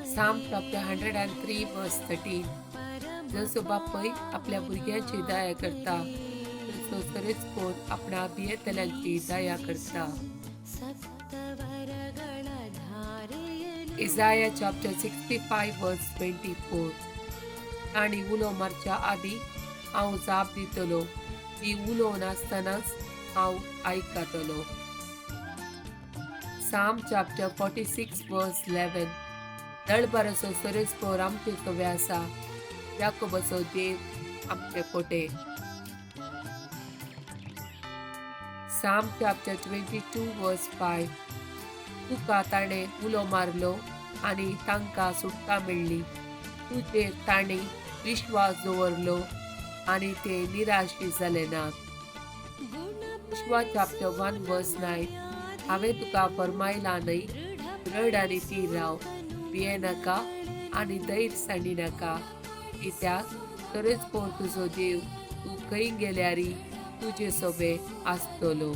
Psalm chapter 103 verse 13. जसो बापय आपल्या भुरग्यांची दया करता, तसो सरेस्पोर आपणा भियेतल्यांची दया करता. Isaiah chapter 65 verse 24. ताणी उलो मारच्या आदी हांव जाप दितलो, ती उलोवनासतनाच हांव आयकतलो. Psalm chapter 46 verse 11. दळबराचो सरेस्पोर आमचे सवे आसा, याकोबाचो देव आमचे कोटे. Psalm chapter 22 verse 5. तुका ताणें उलो मारलो आनी तांकां सुटका मेळ्ळी. तुजेर तांणी विश्वास दवरलो आनी ते निराशी जाले नात. Joshua chapter 1 verse 9. हांवें तुका फर्मायलां न्हय, रड आनी थीर राव, भियेनाका आनी धैर्य सांडिनाका, कित्याक सरेस्पोर तुजो देव तूं खंय गेल्यारय तुजे सोबे आसतलो.